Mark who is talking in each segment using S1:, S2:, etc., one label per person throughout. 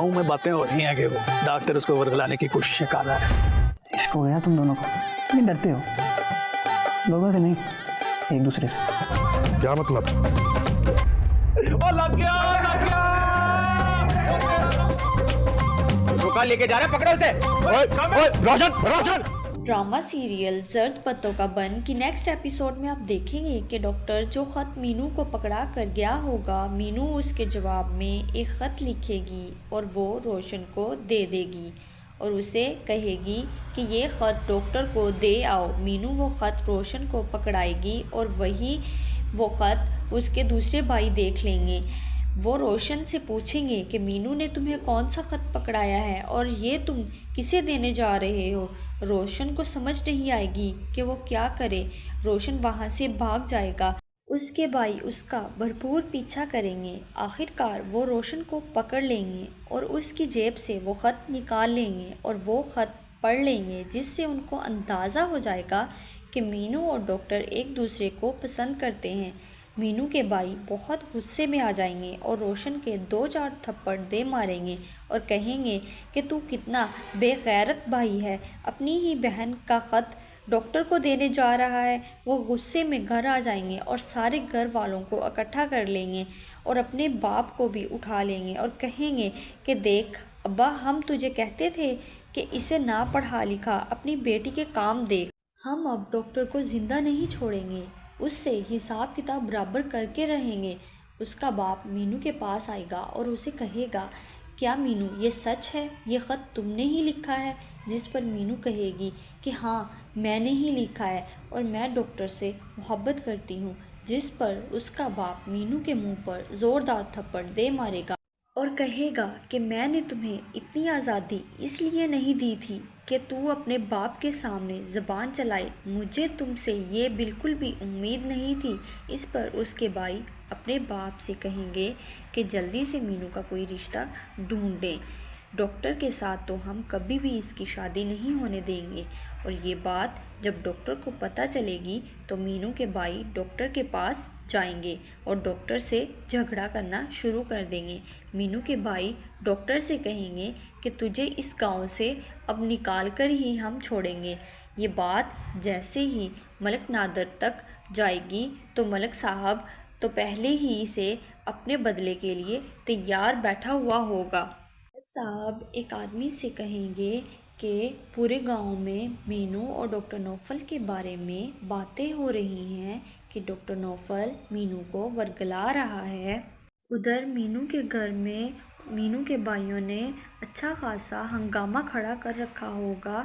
S1: گاؤں میں باتیں ہو رہی ہیں کہ وہ ڈاکٹر اس کو ورگلانے کی کوششیں کر رہا ہے.
S2: عشق ہو گیا تم دونوں کو, اتنے ڈرتے ہو لوگوں سے نہیں, ایک دوسرے سے.
S3: کیا مطلب؟
S4: لے کے جا رہے, پکڑو اسے.
S3: روشن
S5: ڈرامہ سیریل زرد پتوں کا بن کی نیکسٹ ایپیسوڈ میں آپ دیکھیں گے کہ ڈاکٹر جو خط مینو کو پکڑا کر گیا ہوگا, مینو اس کے جواب میں ایک خط لکھے گی اور وہ روشن کو دے دے گی اور اسے کہے گی کہ یہ خط ڈاکٹر کو دے آؤ. مینو وہ خط روشن کو پکڑائے گی اور وہ خط اس کے دوسرے بھائی دیکھ لیں گے. وہ روشن سے پوچھیں گے کہ مینو نے تمہیں کون سا خط پکڑایا ہے اور یہ تم کسے دینے جا رہے ہو. روشن کو سمجھ نہیں آئے گی کہ وہ کیا کرے. روشن وہاں سے بھاگ جائے گا. اس کے بھائی اس کا بھرپور پیچھا کریں گے. آخرکار وہ روشن کو پکڑ لیں گے اور اس کی جیب سے وہ خط نکال لیں گے اور وہ خط پڑھ لیں گے, جس سے ان کو اندازہ ہو جائے گا کہ مینو اور ڈاکٹر ایک دوسرے کو پسند کرتے ہیں. مینو کے بھائی بہت غصے میں آ جائیں گے اور روشن کے 2-4 تھپڑ دے ماریں گے اور کہیں گے کہ تو کتنا بے غیرت بھائی ہے, اپنی ہی بہن کا خط ڈاکٹر کو دینے جا رہا ہے. وہ غصے میں گھر آ جائیں گے اور سارے گھر والوں کو اکٹھا کر لیں گے اور اپنے باپ کو بھی اٹھا لیں گے اور کہیں گے کہ دیکھ ابا, ہم تجھے کہتے تھے کہ اسے نہ پڑھا لکھا, اپنی بیٹی کے کام دیکھ. ہم اب ڈاکٹر کو زندہ نہیں چھوڑیں گے, اس سے حساب کتاب برابر کر کے رہیں گے. اس کا باپ مینو کے پاس آئے گا اور اسے کہے گا, کیا مینو یہ سچ ہے, یہ خط تم نے ہی لکھا ہے؟ جس پر مینو کہے گی کہ ہاں میں نے ہی لکھا ہے اور میں ڈاکٹر سے محبت کرتی ہوں. جس پر اس کا باپ مینو کے منہ پر زوردار تھپڑ دے مارے گا اور کہے گا کہ میں نے تمہیں اتنی آزادی اس لیے نہیں دی تھی کہ تو اپنے باپ کے سامنے زبان چلائے, مجھے تم سے یہ بالکل بھی امید نہیں تھی. اس پر اس کے بھائی اپنے باپ سے کہیں گے کہ جلدی سے مینو کا کوئی رشتہ ڈھونڈیں, ڈاکٹر کے ساتھ تو ہم کبھی بھی اس کی شادی نہیں ہونے دیں گے. اور یہ بات جب ڈاکٹر کو پتہ چلے گی تو مینو کے بھائی ڈاکٹر کے پاس جائیں گے اور ڈاکٹر سے جھگڑا کرنا شروع کر دیں گے. مینو کے بھائی ڈاکٹر سے کہیں گے کہ تجھے اس گاؤں سے اب نکال کر ہی ہم چھوڑیں گے. یہ بات جیسے ہی ملک نادر تک جائے گی تو ملک صاحب تو پہلے ہی سے اپنے بدلے کے لیے تیار بیٹھا ہوا ہوگا. ملک صاحب ایک آدمی سے کہیں گے کہ پورے گاؤں میں مینو اور ڈاکٹر نوفل کے بارے میں باتیں ہو رہی ہیں کہ ڈاکٹر نوفل مینو کو ورگلا رہا ہے. ادھر مینو کے گھر میں مینو کے بھائیوں نے اچھا خاصا ہنگامہ کھڑا کر رکھا ہوگا.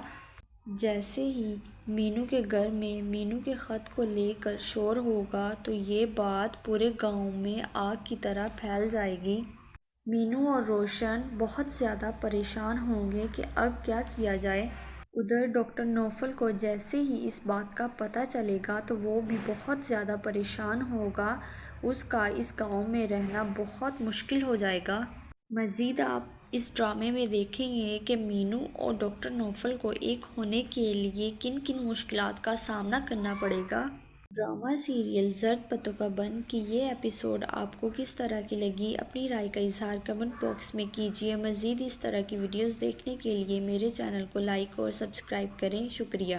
S5: جیسے ہی مینو کے گھر میں مینو کے خط کو لے کر شور ہوگا تو یہ بات پورے گاؤں میں آگ کی طرح پھیل جائے گی. مینو اور روشن بہت زیادہ پریشان ہوں گے کہ اب کیا کیا جائے. ادھر ڈاکٹر نوفل کو جیسے ہی اس بات کا پتہ چلے گا تو وہ بھی بہت زیادہ پریشان ہوگا. اس کا اس گاؤں میں رہنا بہت مشکل ہو جائے گا. مزید آپ اس ڈرامے میں دیکھیں گے کہ مینو اور ڈاکٹر نوفل کو ایک ہونے کے لیے کن کن مشکلات کا سامنا کرنا پڑے گا. ڈرامہ سیریل زرد پتوں کا بن کی یہ ایپیسوڈ آپ کو کس طرح کی لگی, اپنی رائے کا اظہار کمنٹ باکس میں کیجیے. مزید اس طرح کی ویڈیوز دیکھنے کے لیے میرے چینل کو لائک اور سبسکرائب کریں. شکریہ.